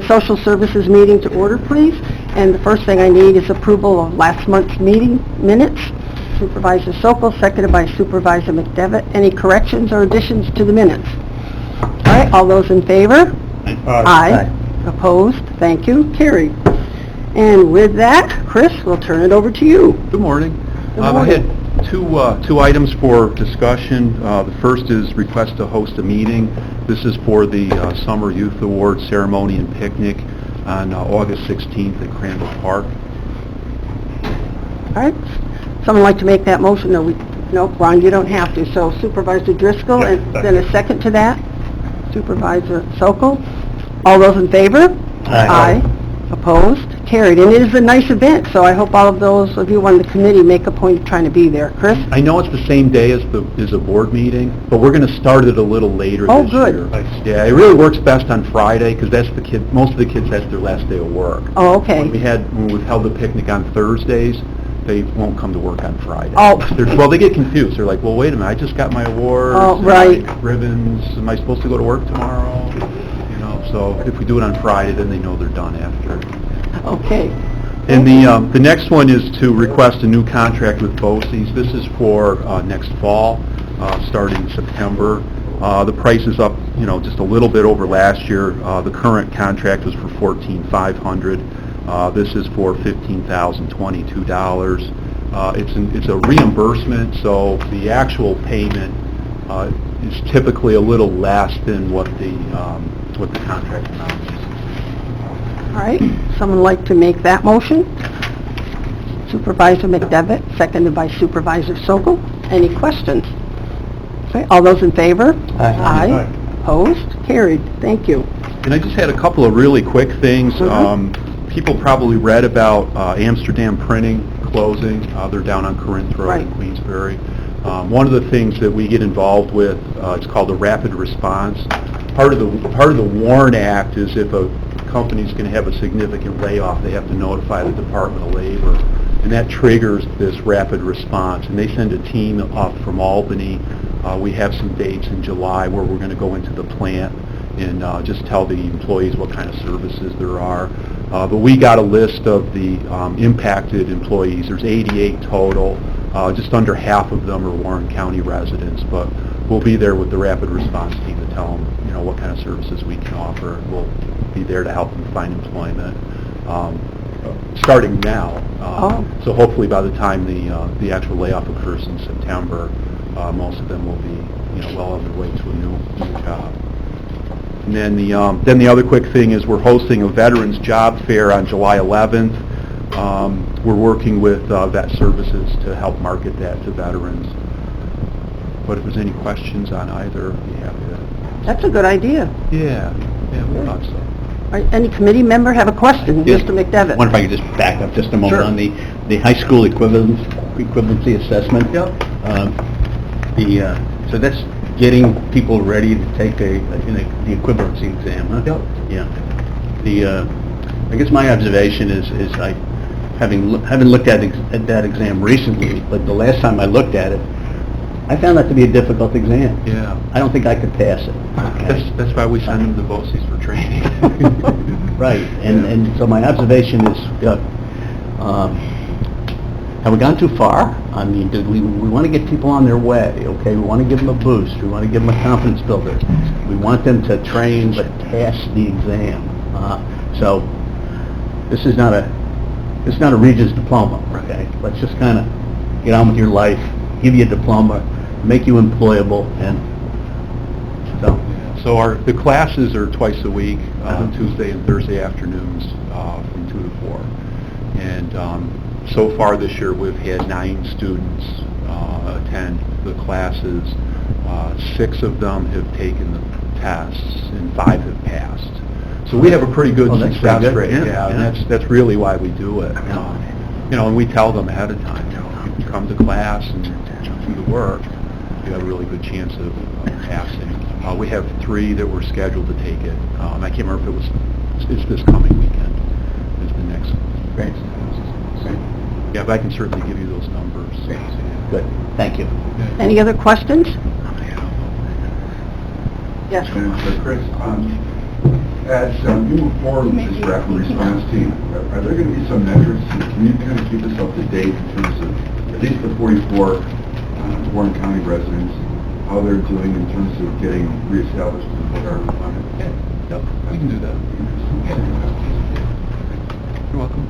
Social Services meeting to order, please. And the first thing I need is approval of last month's meeting minutes. Supervisor Sokol, seconded by Supervisor McDevitt. Any corrections or additions to the minutes? All right, all those in favor? Aye. Opposed? Thank you. Carried. And with that, Chris, we'll turn it over to you. Good morning. Good I morning. had two items for discussion. The first is request to host a meeting. This is for the Summer Youth Award ceremony and picnic on August 16th at Crandall Park. All right. Someone like to make that motion? No, Ron, you don't have to. So Supervisor Driscoll, Yeah, and then a second to that? Supervisor Sokol. All those in favor? Aye. Opposed? Carried. And it is a nice event, so I hope all of those of you on the committee make a point of trying to be there. Chris? I know it's the same day as a board meeting, but we're going to start it a little later Oh, this good. year. Yeah, it really works best on Friday because that's most of the kids, that's their last day of work. Oh, okay. When we've held the picnic on Thursdays, they won't come to work on Friday. Oh. Well, they get confused. They're like, well, wait a minute, I just got my awards. Oh, and right. my ribbons. Am I supposed to go to work tomorrow? So if we do it on Friday, then they know they're done after. Okay. And the next one is to request a new contract with BOCES. This is for next fall, starting September. The price is up, just a little bit over last year. The current contract was for $14,500. This is for $15,022. It's a reimbursement, so the actual payment is typically a little less than what the contract amount is. All right. Someone like to make that motion? Supervisor McDevitt, seconded by Supervisor Sokol. Any questions? Okay. All those in favor? Aye. Opposed? Carried. Thank you. And I just had a couple of really quick things. Mhm. People probably read about Amsterdam Printing closing. They're down on Corinth Road in Right. Queensbury. One of the things that we get involved with, it's called the rapid response. Part of the WARN Act is if a company's going to have a significant layoff, they have to notify the Department of Labor, and that triggers this rapid response. And they send a team up from Albany. We have some dates in July where we're going to go into the plant and just tell the employees what kind of services there are. But we got a list of the impacted employees. There's 88 total. Just under half of them are Warren County residents, but we'll be there with the rapid response team to tell them, what kind of services we can offer. We'll be there to help them find employment, starting now. So hopefully by the time the actual layoff occurs in September, most of them will be, well on their way to a new job. And then the other quick thing is we're hosting a Veterans Job Fair on July 11th. We're working with Vet Services to help market that to veterans. But if there's any questions on either, I'd be happy to. That's a good idea. Yeah, we thought so. All right. Any committee member have a question? Yes. Mr. McDevitt. I wonder if I could just back up just a moment Sure. on the high school equivalency assessment. Yep. So that's getting people ready to take the equivalency exam, huh? Yep. Yeah. I guess my observation is having looked at that exam recently, but the last time I looked at it, I found that to be a difficult exam. Yeah. I don't think I could pass it. That's why we send them to BOCES for training. Right, and so my observation is, have we gone too far? I mean, we want to get people on their way, okay? We want to give them a boost. We want to give them a confidence builder. We want them to train but pass the exam. So this is not a Regents diploma, okay? Let's just kind of get on with your life, give you a diploma, make you employable, and so. So the classes are twice a week, Tuesday and Thursday afternoons from 2 to 4. And so far this year we've had 9 students attend the classes. 6 of them have taken the tests and 5 have passed. So we have a pretty good that's success pretty good. rate. Yeah. And that's really why we do it. And we tell them ahead of time, if you come to class and do the work, you have a really good chance of passing. We have 3 that were scheduled to take it. I can't remember if it's this coming weekend. It's the next. Great. Yeah, but I can certainly give you those numbers. Good, thank you. Any other questions? Yes. Chris, As you move forward with this rapid response team, are there going to be some metrics? Can you kind of keep us up to date in terms of at least the 44 Warren County residents, how they're doing in terms of getting reestablished in the government? Yep, we can do that. You're welcome.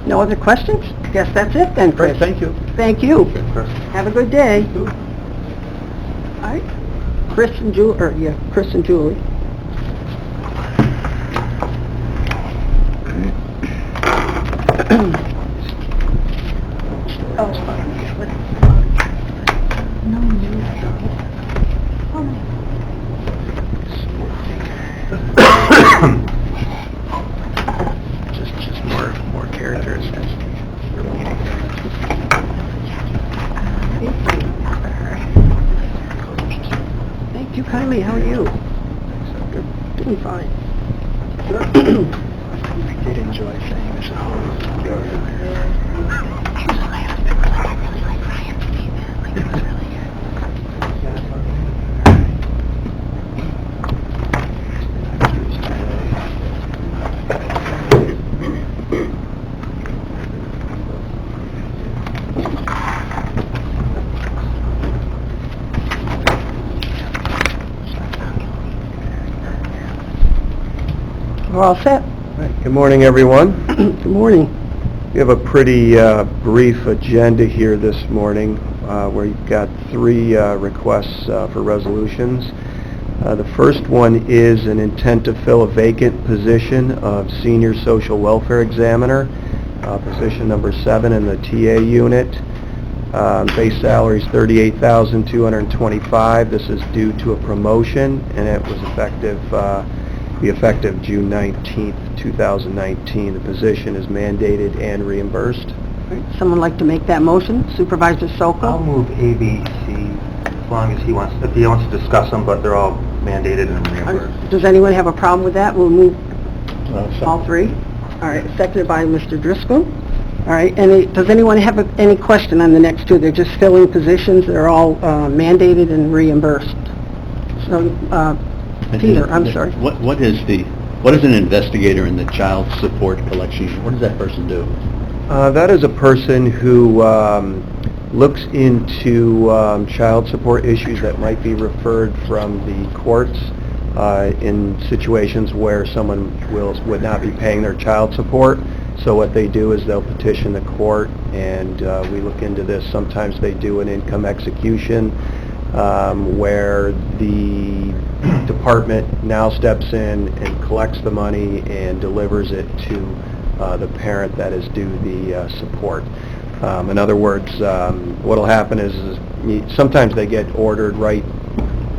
No other questions? Guess that's it then, Chris. Great, thank you. Thank you. Chris. Have a good day. All right. Chris and Julie. Just more characters. Thank you kindly. How are you? Good. Doing fine. I did enjoy saying this. We're all set. Good morning, everyone. Good morning. We have a pretty brief agenda here this morning where you've got three requests for resolutions. The first one is an intent to fill a vacant position of Senior Social Welfare Examiner, position number 7 in the TA unit. Base salary is $38,225. This is due to a promotion, and it was effective June 19th, 2019. The position is mandated and reimbursed. All right. Someone like to make that motion? Supervisor Sokol? I'll move A, B, C, as long as he wants to discuss them, but they're all mandated and reimbursed. Does anyone have a problem with that? We'll move all three. All right, seconded by Mr. Driscoll. All right, does anyone have any question on the next two? They're just filling positions, they're all mandated and reimbursed. So, Peter, I'm sorry. What is an investigator in the child support collection unit? What does that person do? That is a person who looks into child support issues that might be referred from the courts in situations where someone would not be paying their child support. So what they do is they'll petition the court, and we look into this. Sometimes they do an income execution where the department now steps in and collects the money and delivers it to the parent that is due the support. In other words, what will happen is sometimes they get ordered right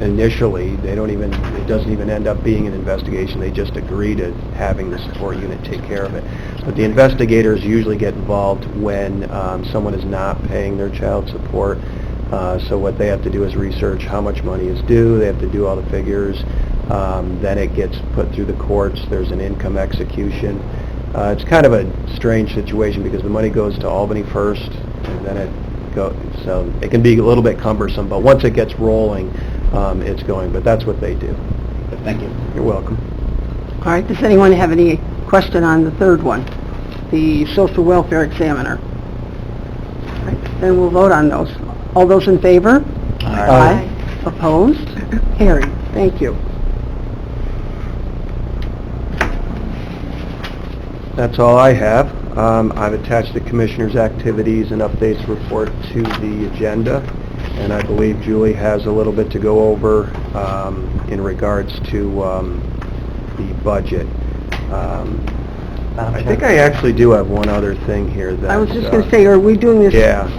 initially. It doesn't even end up being an investigation. They just agree to having the support unit take care of it. But the investigators usually get involved when someone is not paying their child support. So what they have to do is research how much money is due. They have to do all the figures. Then it gets put through the courts. There's an income execution. It's kind of a strange situation because the money goes to Albany first, and then so it can be a little bit cumbersome. But once it gets rolling, it's going. But that's what they do. Thank you. You're welcome. All right, does anyone have any question on the third one, the social welfare examiner? All right, then we'll vote on those. All those in favor? Aye. Opposed? Carried. Thank you. That's all I have. I've attached the Commissioner's activities and updates report to the agenda, and I believe Julie has a little bit to go over in regards to the budget. I think I actually do have one other thing here that... I was just going to say, are we doing this? Yeah,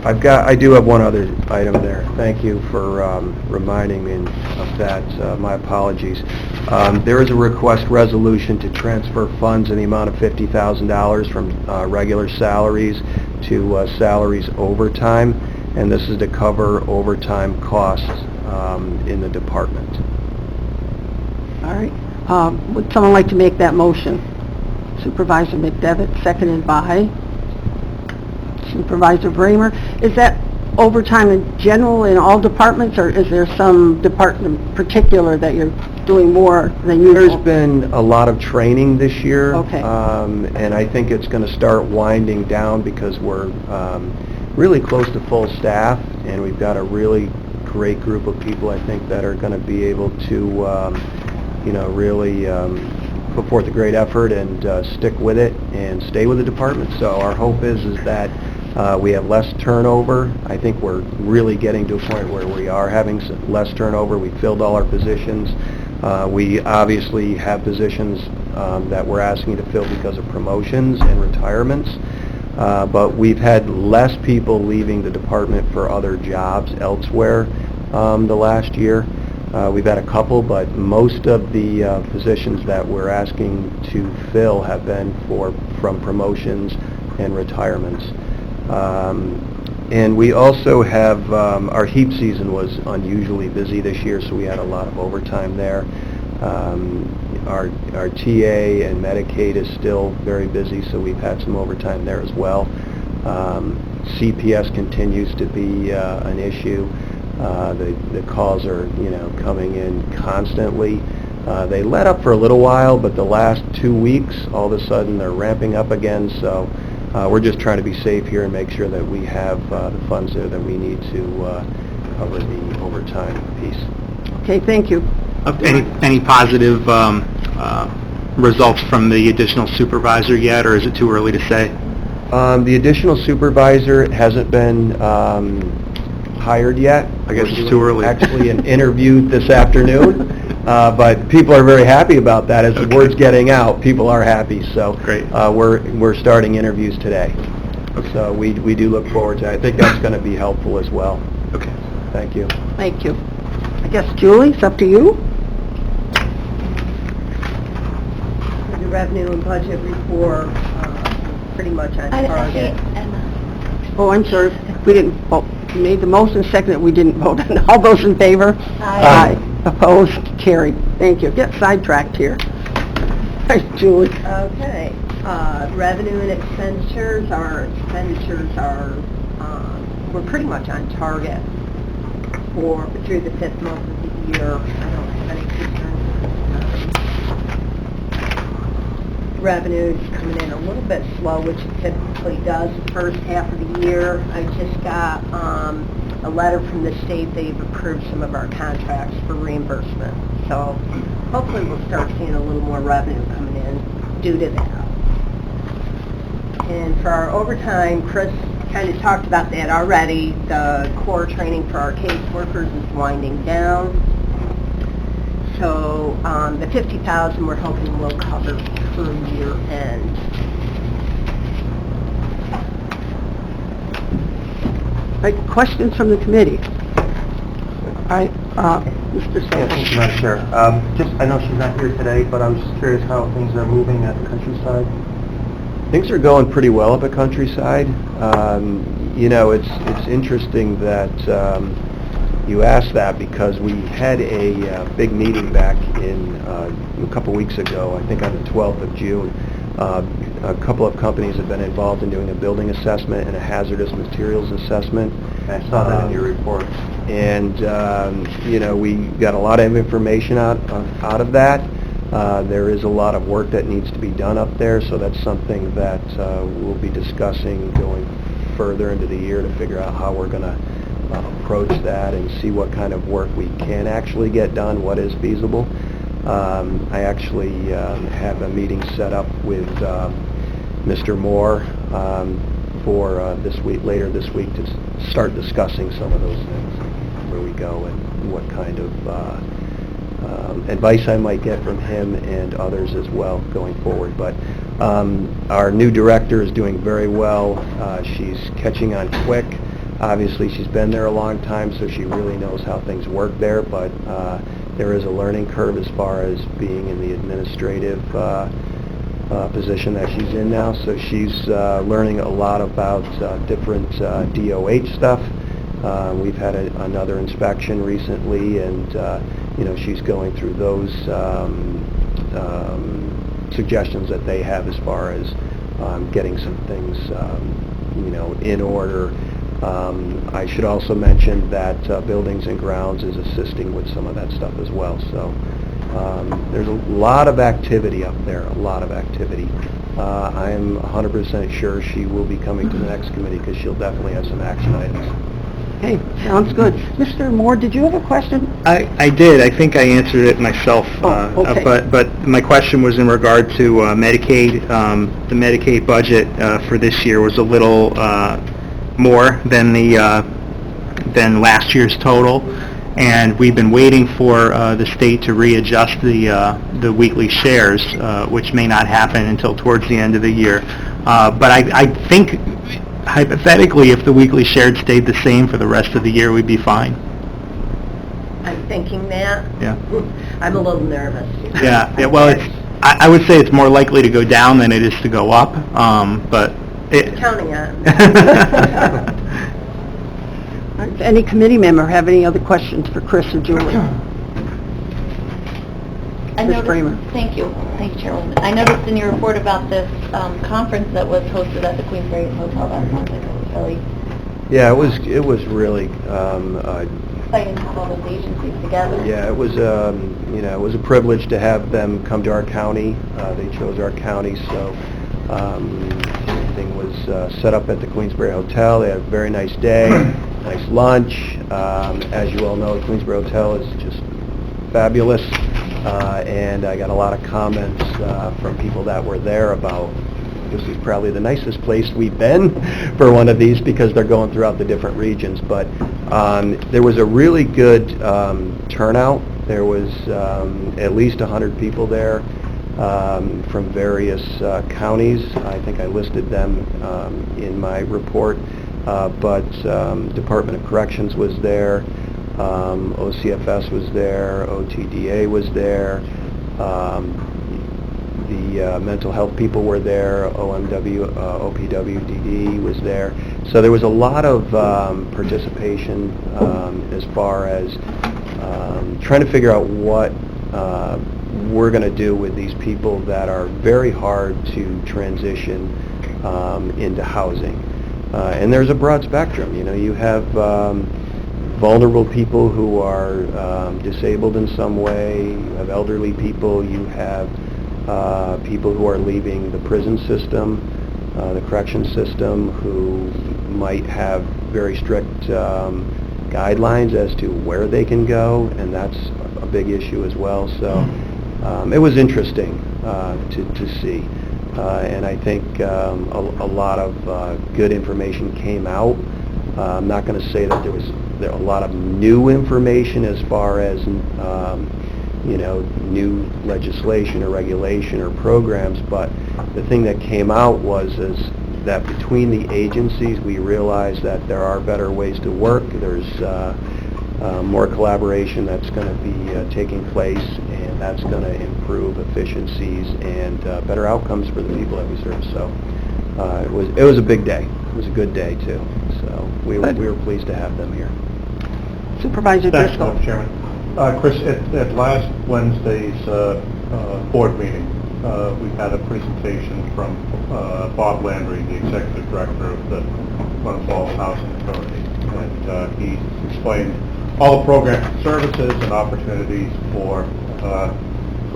Okay. I do have one other item there. Thank you for reminding me of that. My apologies. There is a request resolution to transfer funds in the amount of $50,000 from regular salaries to salaries overtime, and this is to cover overtime costs in the department. All right. Would someone like to make that motion? Supervisor McDevitt, seconded by Supervisor Bramer. Is that overtime in general in all departments, or is there some department in particular that you're doing more than usual? There's been a lot of training this year. Okay. And I think it's going to start winding down because we're really close to full staff, and we've got a really great group of people, I think, that are going to be able to, really put forth a great effort and stick with it and stay with the department. So our hope is that we have less turnover. I think we're really getting to a point where we are having less turnover. We filled all our positions. We obviously have positions that we're asking to fill because of promotions and retirements. But we've had less people leaving the department for other jobs elsewhere the last year. We've had a couple, but most of the positions that we're asking to fill have been from promotions and retirements. And we also have, our heap season was unusually busy this year, so we had a lot of overtime there. Our TA and Medicaid is still very busy, so we've had some overtime there as well. CPS continues to be an issue. The calls are, coming in constantly. They let up for a little while, but the last 2 weeks, all of a sudden, they're ramping up again, so we're just trying to be safe here and make sure that we have the funds there that we need to cover the overtime piece. Okay, thank you. Any positive results from the additional supervisor yet, or is it too early to say? The additional supervisor hasn't been hired yet. I guess it's too early. Actually, an interview this afternoon, but people are very happy about that. As the word's getting out, people are happy. So Great. We're starting interviews today. Okay. So we do look forward to it. I think that's going to be helpful as well. Okay. Thank you. Thank you. I guess, Julie, it's up to you. The revenue and budget report, pretty much on target. Oh, I'm sorry, we didn't vote. You made the motion, second, we didn't vote. All those in favor? Aye. Opposed? Carried. Thank you. Get sidetracked here. Thanks, Julie. Okay, revenue and expenditures, our expenditures are, we're pretty much on target through the 5th month of the year. I don't have any concerns. Revenue's coming in a little bit slow, which it typically does the first half of the year. I just got a letter from the state. They've approved some of our contracts for reimbursement. So hopefully we'll start seeing a little more revenue coming in due to that. And for our overtime, Chris kind of talked about that already. The core training for our caseworkers is winding down. So the $50,000 we're hoping will cover through year end. Right, questions from the committee? All right, Mr. Staples. Madam Chair, I know she's not here today, but I was just curious how things are moving at the Countryside. Things are going pretty well up at Countryside. It's interesting that you asked that because we had a big meeting back in a couple weeks ago, I think on the 12th of June. A couple of companies have been involved in doing a building assessment and a hazardous materials assessment. I saw that in your report. And, we got a lot of information out of that. There is a lot of work that needs to be done up there, so that's something that we'll be discussing going further into the year to figure out how we're going to approach that and see what kind of work we can actually get done, what is feasible. I actually have a meeting set up with Mr. Moore for later this week to start discussing some of those things, where we go and what kind of advice I might get from him and others as well going forward. But our new director is doing very well. She's catching on quick. Obviously, she's been there a long time, so she really knows how things work there, but there is a learning curve as far as being in the administrative position that she's in now. So she's learning a lot about different DOH stuff. We've had another inspection recently, and she's going through those suggestions that they have as far as getting some things, in order I should also mention that Buildings and Grounds is assisting with some of that stuff as well. So there's a lot of activity up there, a lot of activity. I'm 100% sure she will be coming to the next committee because she'll definitely have some action items. Okay, sounds good. Mr. Moore, did you have a question? I did. I think I answered it myself. Oh, okay. But my question was in regard to Medicaid. The Medicaid budget for this year was a little more than than last year's total, and we've been waiting for the state to readjust the weekly shares, which may not happen until towards the end of the year. But I think, hypothetically, if the weekly shares stayed the same for the rest of the year, we'd be fine. I'm thinking that. Yeah. I'm a little nervous. Yeah. Well, I would say it's more likely to go down than it is to go up. But Counting on it. Does any committee member have any other questions for Chris or Julie? I Ms. Bramer. noticed, thank you, Chairwoman. I noticed in your report about this conference that was hosted at the Queensbury Hotel. That sounds like it was really Yeah, it was really exciting to have all those agencies together. yeah, it was it was a privilege to have them come to our county. They chose our county, so everything was set up at the Queensbury Hotel. They had a very nice day, nice lunch. As you all know, the Queensbury Hotel is just fabulous, and I got a lot of comments from people that were there about this is probably the nicest place we've been for one of these because they're going throughout the different regions. But there was a really good turnout. There was at least 100 people there from various counties. I think I listed them in my report. But Department of Corrections was there, OCFS was there, OTDA was there, the mental health people were there, OPWDD was there. So there was a lot of participation as far as trying to figure out what we're going to do with these people that are very hard to transition into housing. And there's a broad spectrum. You know, you have vulnerable people who are disabled in some way, you have elderly people, you have people who are leaving the prison system, the correction system, who might have very strict guidelines as to where they can go, and that's a big issue as well. So it was interesting to see. And I think a lot of good information came out. I'm not going to say that there was a lot of new information as far as new legislation or regulation or programs, but the thing that came out was that between the agencies we realized that there are better ways to work. There's more collaboration that's going to be taking place, and that's going to improve efficiencies and better outcomes for the people that we serve. So it was a big day. It was a good day too. So we were pleased to have them here. Supervisor Thanks, Driscoll. Madam Chairman. Chris, at last Wednesday's board meeting, we had a presentation from Bob Landry, the Executive Director of the Glens Falls Housing Authority, and he explained all the program services and opportunities for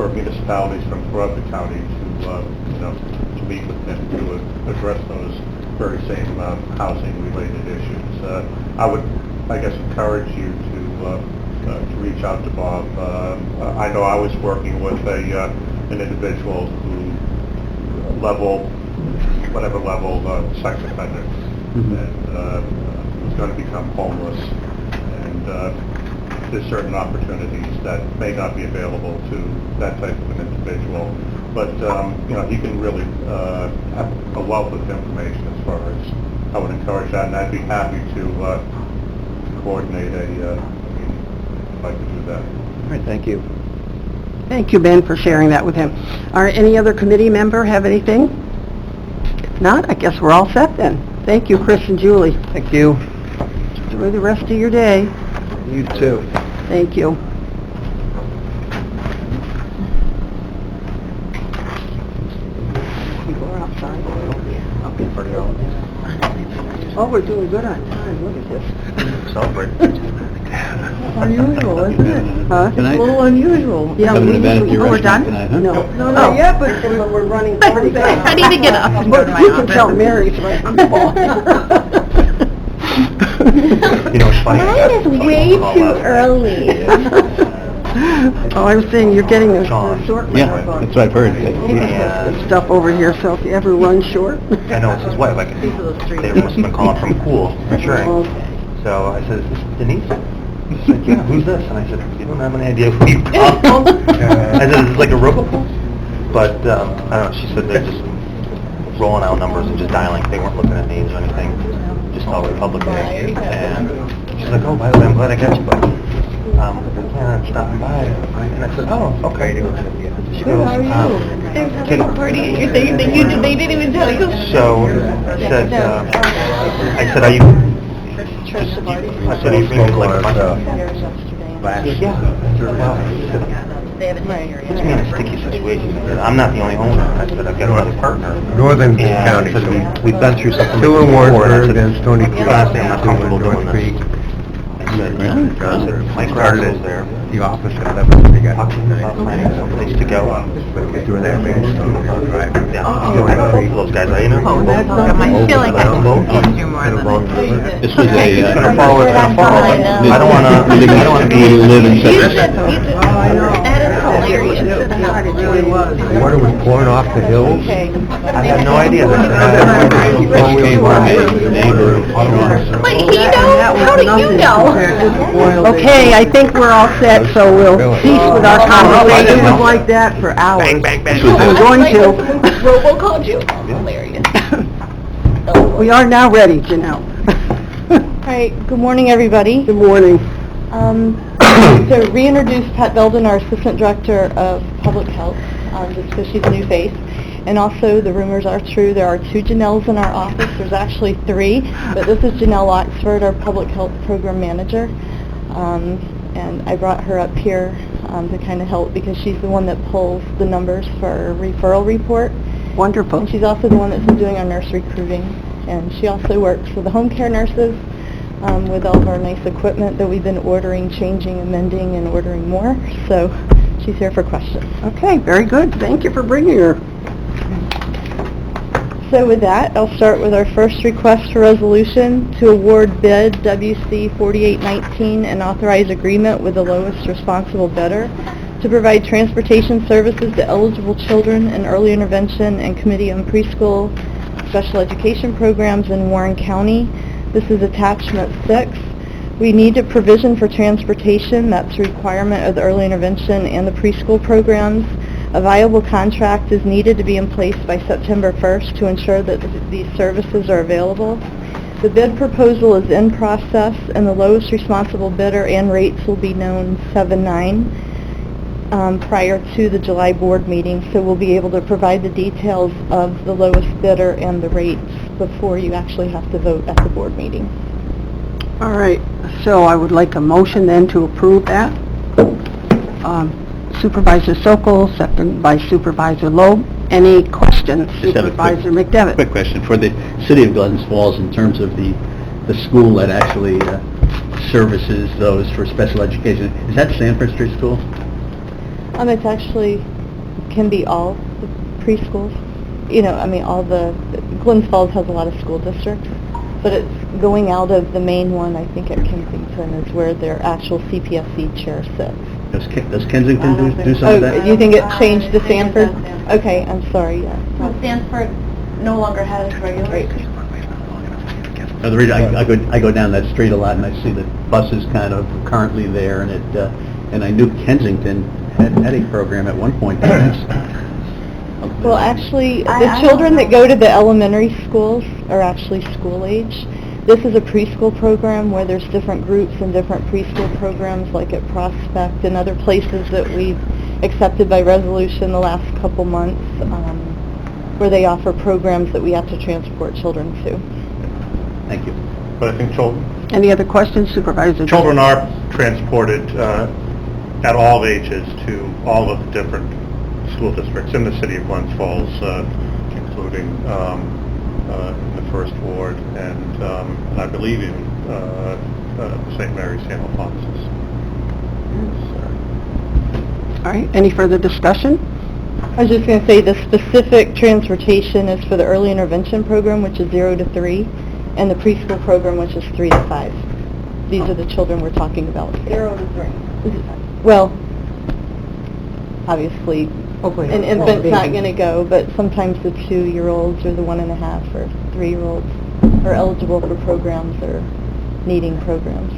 municipalities from throughout the county to meet with them to address those very same housing-related issues. I would, I guess, encourage you to reach out to Bob. I know I was working with an individual who whatever level, sex offender, and was going to become homeless. And there's certain opportunities that may not be available to that type of an individual. But he can really have a wealth of information as far as I would encourage that, and I'd be happy to coordinate a meeting if I could do that. All right, thank you. Thank you, Ben, for sharing that with him. Are any other committee member have anything? If not, I guess we're all set then. Thank you, Chris and Julie. Thank you. Enjoy the rest of your day. You too. Thank you. You go outside. Okay. Oh, we're doing good on time, look at this. Celebrate. Unusual, isn't it? Huh? Good night. It's a little unusual. Yeah, Having we an event at usually, your oh, we're restaurant done? tonight, huh? No, No, not yet, but we're running 40 How do you even get up? But you can tell Mary's right on the ball. You know, it's funny. Mine is way too early. Oh, I was saying, you're getting a Sean. short Yeah, microphone. that's what I've heard. Stuff over here, so if you ever run short. I know it's his wife, like, they must have been calling from pool, insurance. So I said, "Is this Denise?" She's like, "Yeah, who's this?" And I said, "You don't have any idea who you called from?" I said, "Is this like a robophone?" But, I don't know, she said they're just rolling out numbers and just dialing. They weren't looking at names or anything, just all Republican. And she's like, "Oh, by the way, I'm glad I got you, but, I can't stop by." And I said, "Oh, okay." She goes, There's a party at your thing that they didn't even tell you. So, I said, "Are you?" I said, "Are you bringing like a bunch of..." Yeah. They have a tenure. Puts me in a sticky situation. I'm not the only owner. I said, "I've got another partner." Northern And County, I said, so "We've been through something two in before," and I Wartburg said, and Stony Creek. "Honestly, I'm not Two in comfortable doing North this." Creek. I said, "Mike Roscoe's there. The office at 11, they got Talk to him about finding someplace to go." doing that big stone drive. Yeah, I know both of those guys, you know? I feel like I can do more than This was a, Gonna follow it, gonna follow it. I don't wanna be live in You such... should, that is hilarious. God, it really was. Water was pouring off the hills. I had no idea. This came from a neighbor. Wait, he knows? How do you know? Okay, I think we're all set, so we'll cease with our conversations like that for hours. Bang, bang, bang. I'm going to. Robocalled you? Hilarious. We are now ready, Janelle. All right, good morning, everybody. Good morning. To reintroduce Pat Belden, our Assistant Director of Public Health, just because she's a new face. And also, the rumors are true, there are 2 Janelles in our office. There's actually 3, but this is Janelle Oxford, our Public Health Program Manager. And I brought her up here to kind of help because she's the one that pulls the numbers for our referral report. Wonderful. And she's also the one that's been doing our nurse recruiting. And she also works with the home care nurses with all of our nice equipment that we've been ordering, changing, amending, and ordering more. So she's here for questions. Okay, very good. Thank you for bringing her. So with that, I'll start with our first request for resolution to award bid WC 4819 and authorize agreement with the lowest responsible bidder to provide transportation services to eligible children in early intervention and Committee on Preschool Special Education Programs in Warren County. This is attachment 6. We need a provision for transportation. That's a requirement of the early intervention and the preschool programs. A viable contract is needed to be in place by September 1st to ensure that these services are available. The bid proposal is in process, and the lowest responsible bidder and rates will be known 7/9 prior to the July board meeting, so we'll be able to provide the details of the lowest bidder and the rates before you actually have to vote at the board meeting. All right, so I would like a motion then to approve that. Supervisor Sokol, second by Supervisor Loeb. Any questions? Just have a quick- Supervisor McDevitt. Quick question. For the city of Glens Falls, in terms of the school that actually services those for special education, is that Sanford Street School? It's actually, can be all the preschools. You know, I mean, all the, Glens Falls has a lot of school districts, but it's going out of the main one, I think at Kensington, is where their actual CPSC chair sits. Does Kensington do some of that? You think it changed to Sanford? Okay, I'm sorry, yeah. Sanford no longer has regular... No, the reason I go down that street a lot and I see the buses kind of currently there, and and I knew Kensington had a program at one point. Well, actually, the children that go to the elementary schools are actually school age. This is a preschool program where there's different groups and different preschool programs, like at Prospect and other places that we've accepted by resolution the last couple months, where they offer programs that we have to transport children to. Thank you. But I think children Any other questions, Supervisor? are transported at all ages to all of the different school districts in the city of Glens Falls, including the First Ward, and I believe in St. Mary St. Alphonsus. All right, any further discussion? I was just going to say the specific transportation is for the early intervention program, which is 0 to 3, and the preschool program, which is 3 to 5. These are the children we're talking about. 0 to 3. Well, obviously, an infant's not going to go, but sometimes the 2-year-olds or the 1.5 or 3-year-olds are eligible for programs or needing programs.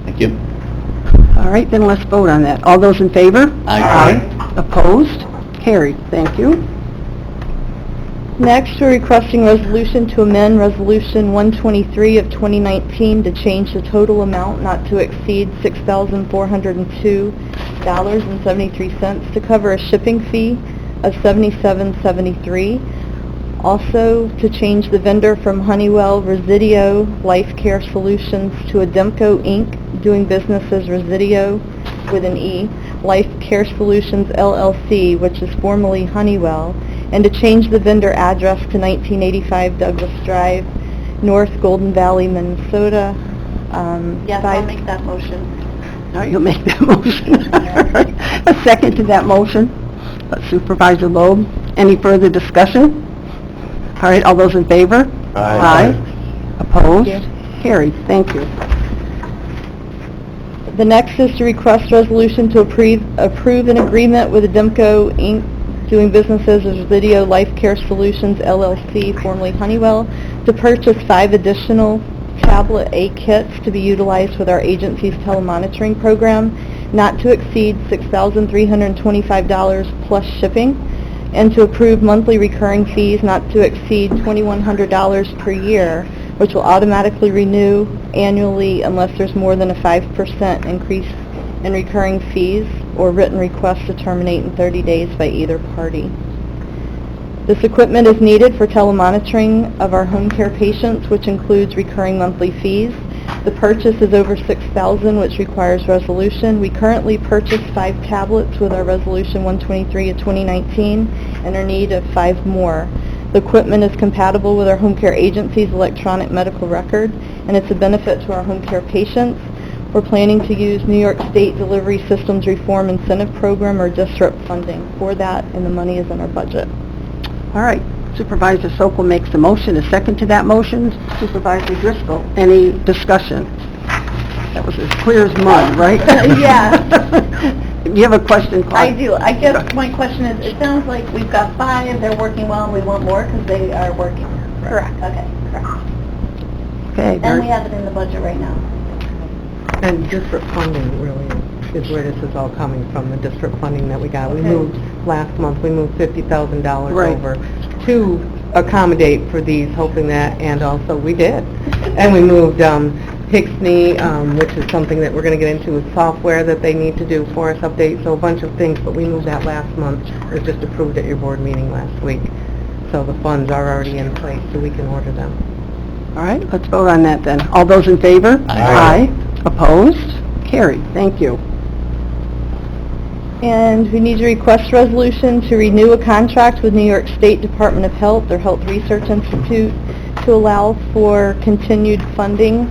Thank you. All right, then let's vote on that. All those in favor? Aye. Opposed? Carried. Thank you. Next, we're requesting resolution to amend Resolution 123 of 2019 to change the total amount not to exceed $6,402.73 to cover a shipping fee of $77.73. Also, to change the vendor from Honeywell Residio Life Care Solutions to Ademco Inc., doing business as Residio with an E, Life Care Solutions LLC, which is formerly Honeywell, and to change the vendor address to 1985 Douglas Drive, North Golden Valley, Minnesota. Yes, I'll make that motion. All right, you'll make that motion. A second to that motion. Supervisor Loeb. Any further discussion? All right, all those in favor? Aye. Opposed? Thank Carried. Thank you. The next is to request resolution to approve an agreement with Ademco Inc., doing businesses as Residio Life Care Solutions LLC, formerly Honeywell, to purchase 5 additional Tablet A kits to be utilized with our agency's telemonitoring program, not to exceed $6,325 plus shipping, and to approve monthly recurring fees not to exceed $2,100 per year, which will automatically renew annually unless there's more than a 5% increase in recurring fees or written request to terminate in 30 days by either party. This equipment is needed for telemonitoring of our home care patients, which includes recurring monthly fees. The purchase is over $6,000, which requires resolution. We currently purchased 5 tablets with our Resolution 123 of 2019 and are in need of 5 more. The equipment is compatible with our home care agency's electronic medical record, and it's a benefit to our home care patients. We're planning to use New York State Delivery Systems Reform Incentive Program or DSRIP funding for that, and the money is in our budget. All right, Supervisor Sokol makes the motion. A second to that motion. Supervisor Driscoll. Any discussion? That was as clear as mud, right? Yeah. You have a question, Claudia? I do. I guess my question is, it sounds like we've got 5, they're working well, and we want more because they are working. Correct. Okay, correct. Okay, And we have it in the budget right now. And district funding really is where this is all coming from, the district funding that we got. We Okay. moved, last month, we moved $50,000 Right. over to accommodate for these, hoping that, and also we did. And we moved Pixney, which is something that we're going to get into with software that they need to do for us, update, so a bunch of things, but we moved that last month. It was just approved at your board meeting last week. So the funds are already in place, so we can order them. all right, let's vote on that then. All those in favor? Aye. Opposed? Carried. Thank you. And we need to request resolution to renew a contract with New York State Department of Health, their Health Research Institute, to allow for continued funding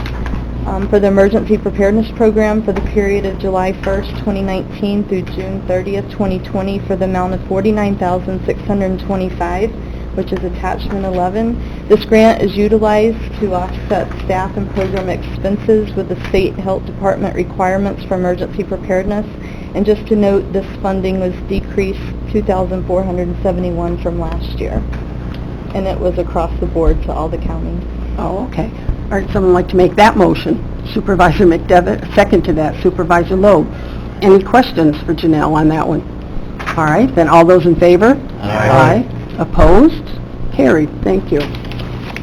for the Emergency Preparedness Program for the period of July 1st, 2019 through June 30th, 2020 for the amount of $49,625, which is attachment 11. This grant is utilized to offset staff and program expenses with the State Health Department requirements for emergency preparedness. And just to note, this funding was decreased $2,471 from last year. And it was across the board to all the counties. Oh, okay. All right, someone like to make that motion? Supervisor McDevitt, a second to that. Supervisor Loeb. Any questions for Janelle on that one? All right, then all those in favor? Aye. Opposed? Carried. Thank you.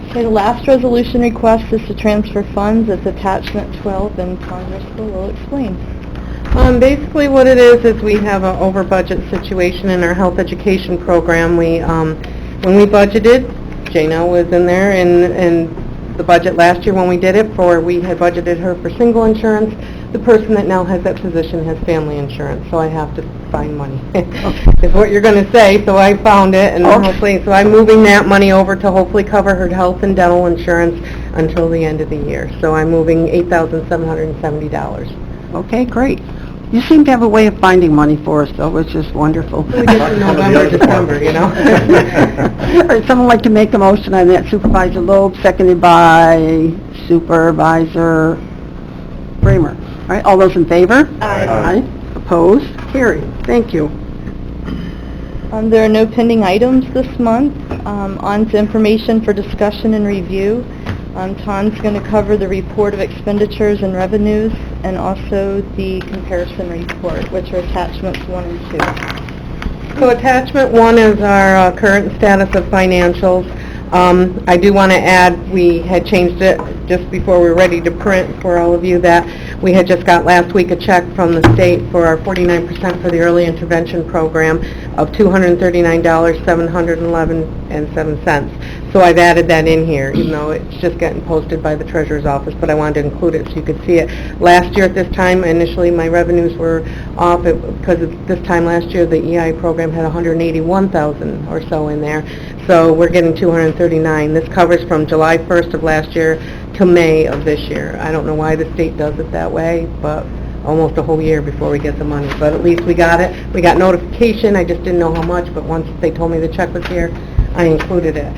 Okay, the last resolution request is to transfer funds. It's attachment 12, and Congress will explain. Basically what it is we have an over budget situation in our health education program. We, when we budgeted, Jana was in there in the budget last year when we did it we had budgeted her for single insurance. the person that now has that position has family insurance, so I have to find money, is what you're going to say, so I found it, and Okay. hopefully, so I'm moving that money over to hopefully cover her health and dental insurance until the end of the year. So I'm moving $8,770. Okay, great. You seem to have a way of finding money for us, though, which is wonderful. We get to November, December, you know? Would someone like to make a motion on that? Supervisor Loeb, seconded by Supervisor Bramer. All right, all those in favor? Aye. Opposed? Carried. Thank you. There are no pending items this month. On to information for discussion and review. Ton's going to cover the report of expenditures and revenues, and also the comparison report, which are attachments 1 and 2. So attachment 1 is our current status of financials. I do want to add, we had changed it just before we were ready to print for all of you, that we had just got last week a check from the state for our 49% for the early intervention program of $239,711.07. So I've added that in here, even though it's just getting posted by the treasurer's office, but I wanted to include it so you could see it. Last year at this time, initially my revenues were off because at this time last year the EI program had 181,000 or so in there. So we're getting 239. This covers from July 1st of last year to May of this year. I don't know why the state does it that way, but almost a whole year before we get the money. But at least we got it. We got notification. I just didn't know how much, but once they told me the check was here, I included it.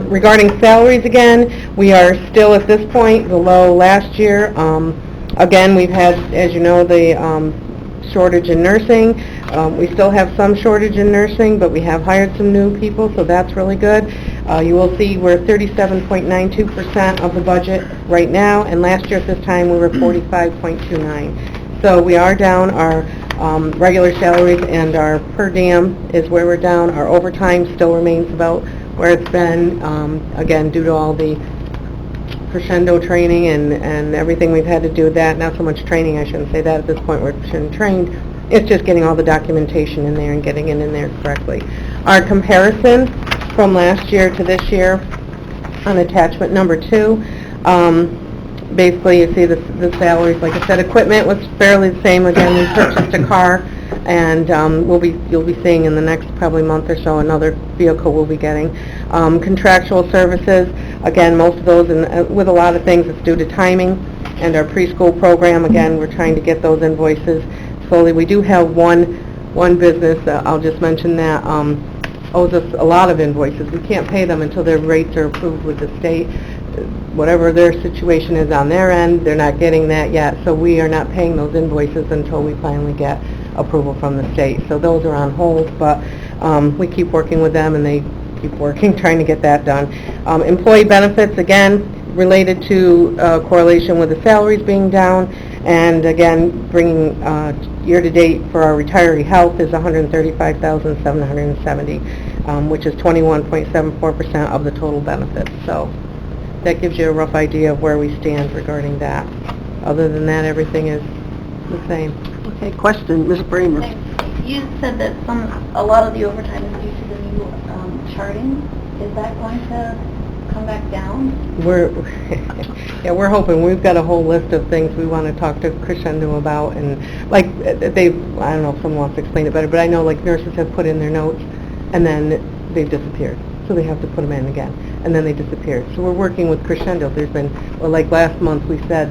Regarding salaries again, we are still at this point below last year. Again, we've had, as you know, the shortage in nursing. We still have some shortage in nursing, but we have hired some new people, so that's really good. You will see we're 37.92% of the budget right now, and last year at this time we were 45.29. So we are down. Our regular salaries and our per diem is where we're down. Our overtime still remains about where it's been, again, due to all the crescendo training and everything we've had to do with that. Not so much training, I shouldn't say that at this point, we're trained. It's just getting all the documentation in there and getting it in there correctly. Our comparison from last year to this year on attachment number 2, basically you see the salaries, like I said, equipment was fairly the same. Again, we purchased a car, and you'll be seeing in the next probably month or so another vehicle we'll be getting. Contractual services, again, most of those, with a lot of things, it's due to timing. And our preschool program, again, we're trying to get those invoices slowly. We do have one business, I'll just mention that, owes us a lot of invoices. We can't pay them until their rates are approved with the state. Whatever their situation is on their end, they're not getting that yet, so we are not paying those invoices until we finally get approval from the state. So those are on hold, but we keep working with them, and they keep working, trying to get that done. Employee benefits, again, related to correlation with the salaries being down, and again, bringing year-to-date for our retiree health is $135,770, which is 21.74% of the total benefits. So that gives you a rough idea of where we stand regarding that. Other than that, everything is the same. Okay, question, Ms. Bramer. You said that a lot of the overtime is due to the new charting. Is that going to come back down? We're hoping. We've got a whole list of things we want to talk to Crescendo about, and like I don't know if someone wants to explain it better, but I know like nurses have put in their notes and then they've disappeared, so they have to put them in again, and then they disappeared. So we're working with Crescendo. There's been, well, like last month we said,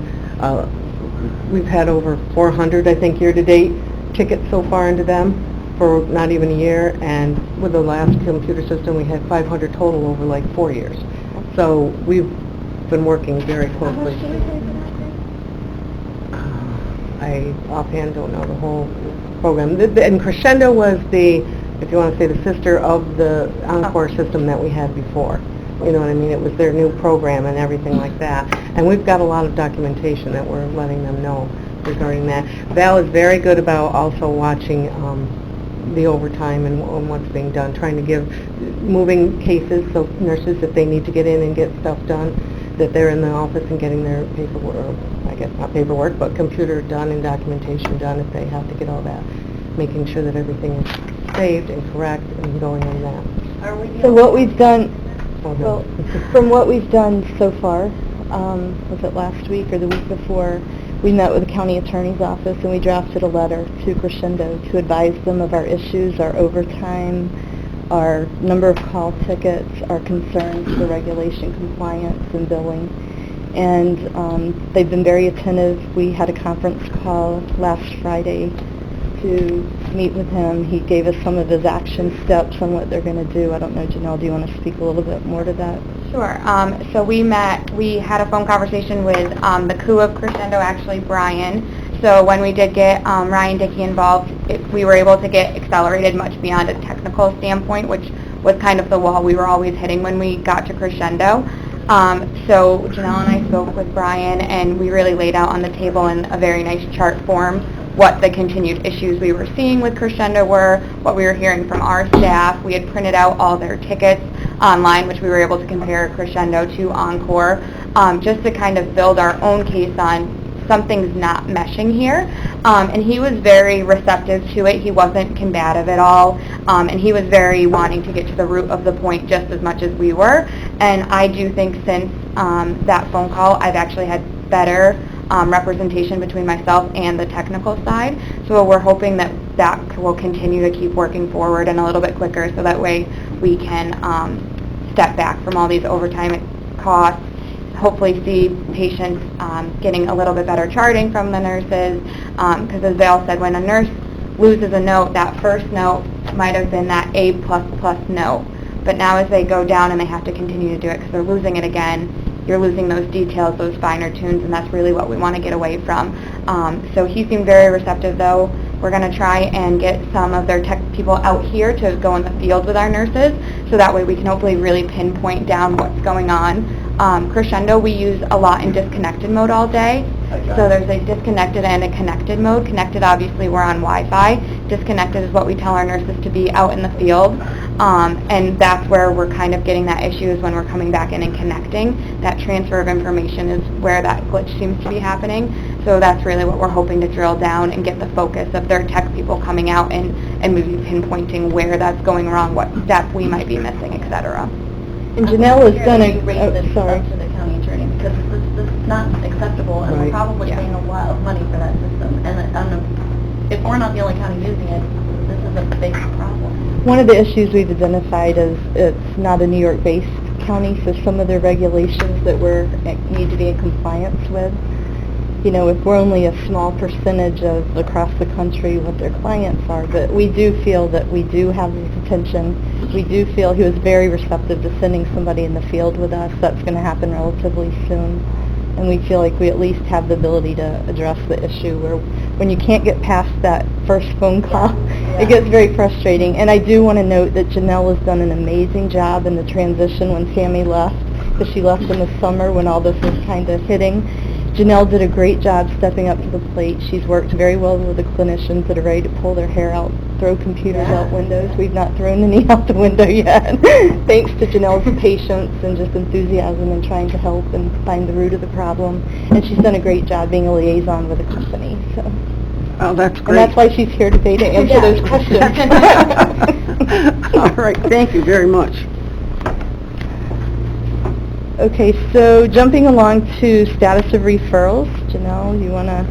we've had over 400, I think, year-to-date tickets so far into them for not even a year, and with the last computer system we had 500 total over like 4 years. So we've been working very closely. I offhand don't know the whole program. And Crescendo was the, if you want to say, the sister of the Encore system that we had before. You know what I mean? It was their new program and everything like that. And we've got a lot of documentation that we're letting them know regarding that. Val is very good about also watching the overtime and what's being done, trying to give, moving cases, so nurses, if they need to get in and get stuff done, that they're in the office and getting their paperwork, or I guess not paperwork, but computer done and documentation done if they have to get all that, making sure that everything is saved and correct and going in that. So what we've done, Oh, no. well, from what we've done so far, was it last week or the week before, We met with the county attorney's office and we drafted a letter to Crescendo to advise them of our issues, our overtime, our number of call tickets, our concerns for regulation compliance and billing. And they've been very attentive. We had a conference call last Friday to meet with him. He gave us some of his action steps on what they're going to do. I don't know, Janelle, do you want to speak a little bit more to that? Sure. So we had a phone conversation with the coup of Crescendo, actually Brian. So when we did get Ryan Dickey involved, we were able to get accelerated much beyond a technical standpoint, which was kind of the wall we were always hitting when we got to Crescendo. So Janelle and I spoke with Brian, and we really laid out on the table in a very nice chart form what the continued issues we were seeing with Crescendo were, what we were hearing from our staff. We had printed out all their tickets online, which we were able to compare Crescendo to Encore, just to kind of build our own case on something's not meshing here. And he was very receptive to it. He wasn't combative at all. And he was very wanting to get to the root of the point just as much as we were. And I do think since that phone call, I've actually had better representation between myself and the technical side. So we're hoping that that will continue to keep working forward and a little bit quicker, so that way we can step back from all these overtime costs, hopefully see patients getting a little bit better charting from the nurses, because as they all said, when a nurse loses a note, that first note might have been that A++ note. But now as they go down and they have to continue to do it because they're losing it again, you're losing those details, those finer tunes, and that's really what we want to get away from. So he seemed very receptive, though. We're going to try and get some of their tech people out here to go in the field with our nurses, so that way we can hopefully really pinpoint down what's going on. Crescendo we use a lot in disconnected mode all day. So there's a disconnected and a connected mode. Connected, obviously, we're on Wi-Fi. Disconnected is what we tell our nurses to be out in the field. And that's where we're kind of getting that issue, is when we're coming back in and connecting. That transfer of information is where that glitch seems to be happening. So that's really what we're hoping to drill down and get the focus of their tech people coming out and maybe pinpointing where that's going wrong, what step we might be missing, etc. And Janelle has done You raise this a, sorry. up to the county attorney, because this is not acceptable, and we're Right. probably Yeah. paying a lot of money for that system. And I don't know, if we're not the only county using it, this is a big problem. One of the issues we've identified is it's not a New York-based county, so some of the regulations that need to be in compliance with, you know, if we're only a small percentage of across the country what their clients are, but we do feel that we do have his attention. We do feel he was very receptive to sending somebody in the field with us. That's going to happen relatively soon. And we feel like we at least have the ability to address the issue where when you can't get past that first phone call, it gets very frustrating. And I do want to note that Janelle has done an amazing job in the transition when Sammy left, because she left in the summer when all this was kind of hitting. Janelle did a great job stepping up to the plate. She's worked very well with the clinicians that are ready to pull their hair out, throw computers out windows. We've not thrown any out the window yet, thanks to Janelle's patience and just enthusiasm in trying to help and find the root of the problem. And she's done a great job being a liaison with the company. So. Oh, that's And great. that's why she's here today, to answer those questions. All right, thank you very much. Okay, so jumping along to status of referrals, Janelle, you want to,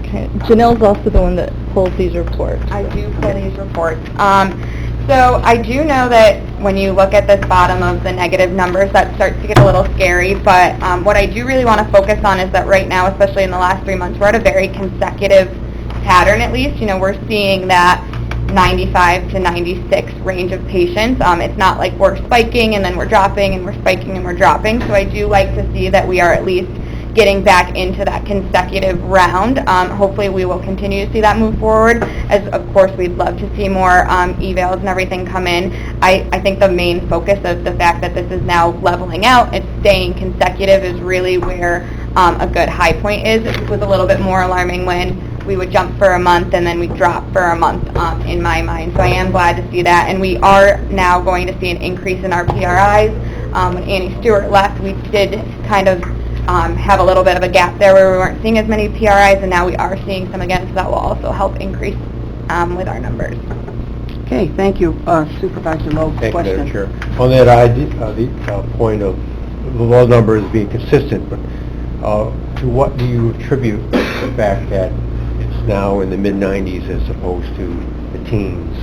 Janelle's also the one that pulls these reports. I do pull these reports. So I do know that when you look at this bottom of the negative numbers, that starts to get a little scary, but what I do really want to focus on is that right now, especially in the last 3 months, we're at a very consecutive pattern at least. You know, we're seeing that 95 to 96 range of patients. It's not like we're spiking and then we're dropping and we're spiking and we're dropping. So I do like to see that we are at least getting back into that consecutive round. Hopefully we will continue to see that move forward, as of course we'd love to see more evals and everything come in. I think the main focus of the fact that this is now leveling out and staying consecutive is really where a good high point is. It was a little bit more alarming when we would jump for a month and then we drop for a month in my mind. So I am glad to see that. And we are now going to see an increase in our PRIs. When Annie Stewart left, we did kind of have a little bit of a gap there where we weren't seeing as many PRIs, and now we are seeing some again, so that will also help increase with our numbers. Okay, thank you. Supervisor Lowe, Thank you, question. Madam Chair. On that idea, the point of the low numbers being consistent, but To what do you attribute the fact that it's now in the mid-90s as opposed to the teens?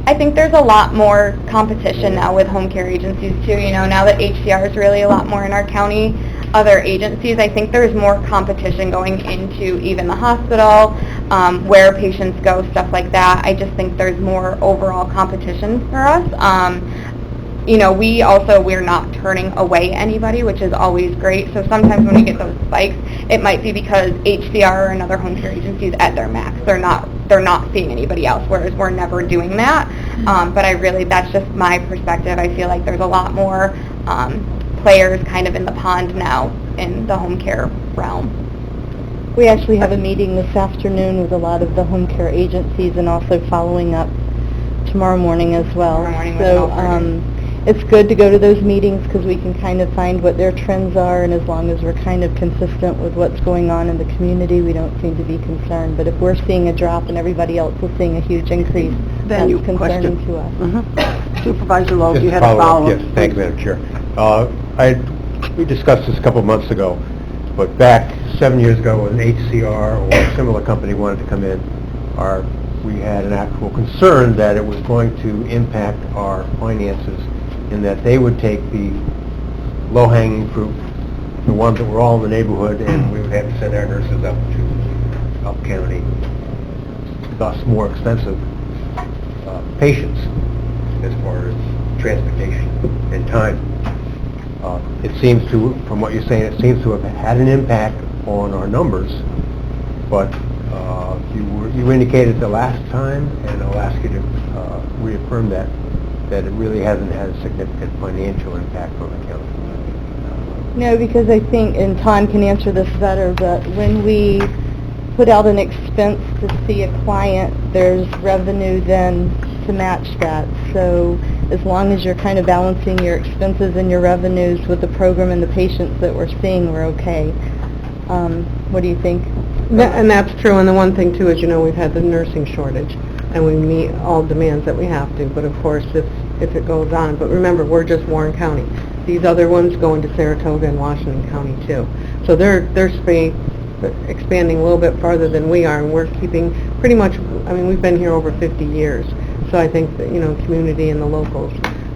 I think there's a lot more competition now with home care agencies too. You know, now that HCR is really a lot more in our county, other agencies, I think there's more competition going into even the hospital, where patients go, stuff like that. I just think there's more overall competition for us. You know, we're not turning away anybody, which is always great. So sometimes when we get those spikes, it might be because HCR or another home care agency is at their max. They're not seeing anybody else, whereas we're never doing that. But that's just my perspective. I feel like there's a lot more players kind of in the pond now in the home care realm. We actually have a meeting this afternoon with a lot of the home care agencies and also following up tomorrow morning as well. Tomorrow morning with So an it's good to go to those meetings because we can kind of find what their trends are, and as long as we're kind of consistent with what's going on in the community, we don't seem to be concerned. But if we're seeing a drop and everybody else is seeing a huge increase, Then that's you concerning question. to us. Mhm. Supervisor Logue, Just you to had a follow-up. Yes, thank you, Madam Chair. We discussed this a couple of months ago, but back 7 years ago when HCR or a similar company wanted to come in, we had an actual concern that it was going to impact our finances in that they would take the low-hanging fruit, the ones that were all in the neighborhood, and we would have to send our nurses up to Elk County, thus more expensive patients as far as transportation and time. It seems to, from what you're saying, it seems to have had an impact on our numbers, but you indicated the last time, and I'll ask you to reaffirm that it really hasn't had a significant financial impact on the county. No, because I think, and Tom can answer this better, but when we put out an expense to see a client, there's revenue then to match that. So as long as you're kind of balancing your expenses and your revenues with the program and the patients that we're seeing, we're okay. What do you think? And that's true, and the one thing too is, we've had the nursing shortage, and we meet all demands that we have to, but of course, if it goes on, but remember, we're just Warren County. These other ones go into Saratoga and Washington County too. So they're expanding a little bit farther than we are, and we're keeping pretty much, we've been here over 50 years, so I think that, community and the locals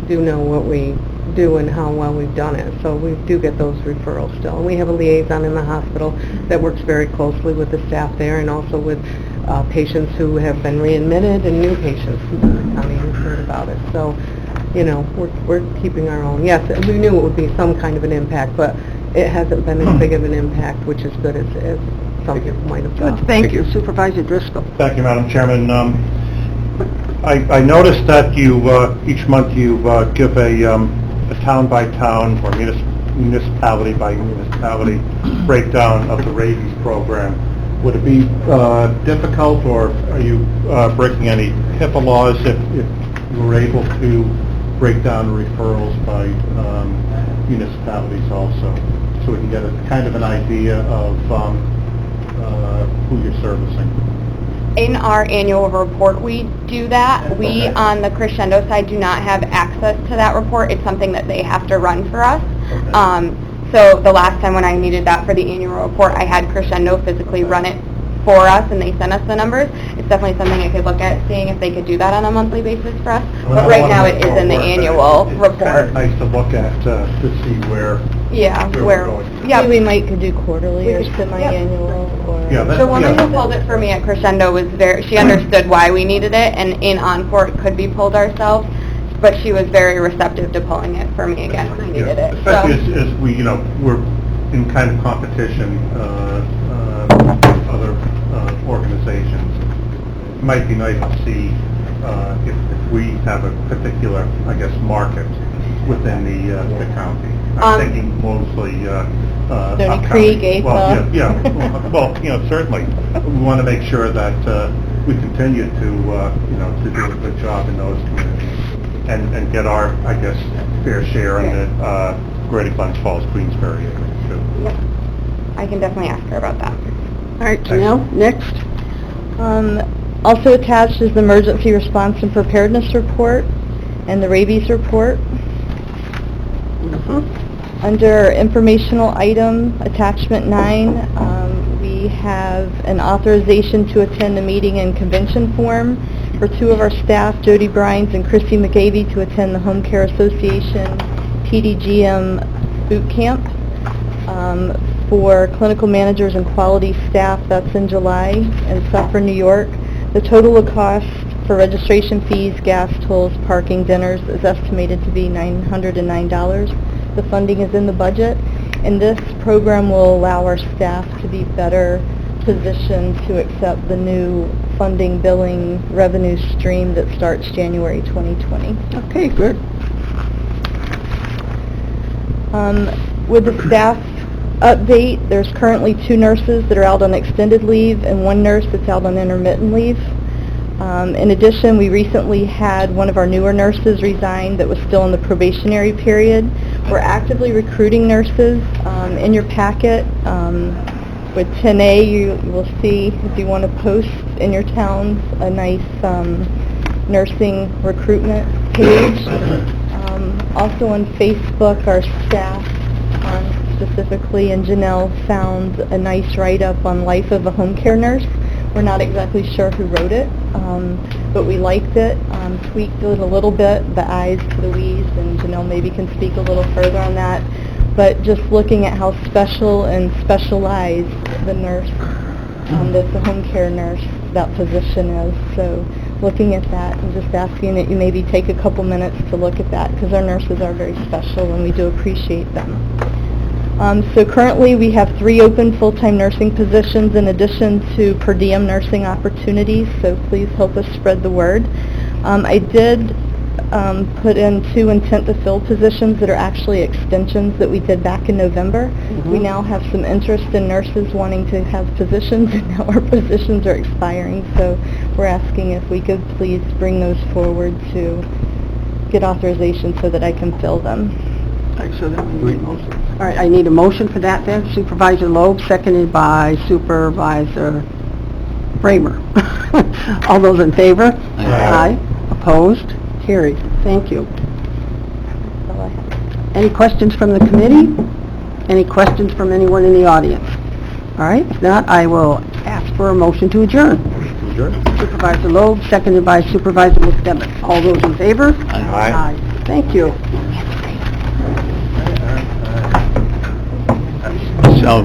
do know what we do and how well we've done it. So we do get those referrals still. And we have a liaison in the hospital that works very closely with the staff there and also with patients who have been readmitted and new patients who who've heard about it. So, we're keeping our own. Yes, we knew it would be some kind of an impact, but it hasn't been as big of an impact, which is good as some people might have thought. Good, thank you. Supervisor Driscoll. Thank you, Madam Chairman. I noticed that each month you give a town-by-town or municipality-by-municipality breakdown of the rabies program. Would it be difficult, or are you breaking any HIPAA laws if you were able to break down referrals by municipalities also, so we can get a kind of an idea of who you're servicing? In our annual report, we do that. We, Okay. on the Crescendo side, do not have access to that report. It's something that they have to run for us. Okay. So the last time when I needed that for the annual report, I had Crescendo physically run it for us, and they sent us the numbers. It's definitely something I could look at, seeing if they could do that on a monthly basis for us. But right now, it is in the annual It's report. kind of nice to look at to see where Yeah, we're where, going. yeah. Maybe we might could do quarterly or We could- semi-annual or... Yeah, that- The woman yeah. who pulled it for me at Crescendo was she understood why we needed it, and in Encore it could be pulled ourselves, but she was very receptive to pulling it for me again when I needed Yeah, it. especially So, as we, we're in kind of competition with other organizations. It might be nice to see if we have a particular, market within the county. I'm thinking mostly Stony Up Creek, County. Asa. Well, yeah. Well, certainly. We want to make sure that we continue to do a good job in those communities and get our, fair share in the Greater Glens Falls, Queensbury area, too. yep. I can definitely ask her about that. All right, Janelle, next. Also attached is the emergency response and preparedness report and the rabies report. Under informational item, attachment 9, we have an authorization to attend a meeting and convention form for 2 of our staff, Jody Brines and Christy McGavey, to attend the Home Care Association PDGM boot camp. For clinical managers and quality staff, that's in July in Suffern, New York. The total of cost for registration fees, gas tolls, parking, dinners is estimated to be $909. The funding is in the budget, and this program will allow our staff to be better positioned to accept the new funding billing revenue stream that starts January 2020. Okay, good. With the staff update, there's currently 2 nurses that are out on extended leave and 1 nurse that's out on intermittent leave. In addition, we recently had one of our newer nurses resign that was still in the probationary period. We're actively recruiting nurses. In your packet, with 10A, you will see, if you want to post in your towns, a nice nursing recruitment page. Also on Facebook, our staff, specifically, and Janelle found a nice write-up on Life of a Home Care Nurse. We're not exactly sure who wrote it, but we liked it, tweaked it a little bit, the I's to the We's, and Janelle maybe can speak a little further on that. But just looking at how special and specialized the nurse, that's a home care nurse, that position is. So looking at that and just asking that you maybe take a couple minutes to look at that, because our nurses are very special and we do appreciate them. So currently we have 3 open full-time nursing positions in addition to per diem nursing opportunities, so please help us spread the word. I did put in 2 intent to fill positions that are actually extensions that we did back in November. We now have some interest in nurses wanting to have positions, and now our positions are expiring, so we're asking if we could please bring those forward to get authorization so that I can fill them. So then we need a motion. All right, I need a motion for that then. Supervisor Loeb, seconded by Supervisor Bramer. All those in favor? Aye. Opposed? Carried. Thank you. That's all I have. Any questions from the committee? Any questions from anyone in the audience? All right, if not, I will ask for a motion to adjourn. Supervisor Loeb, seconded by Supervisor McDevitt. All those in favor? Aye. Thank you. So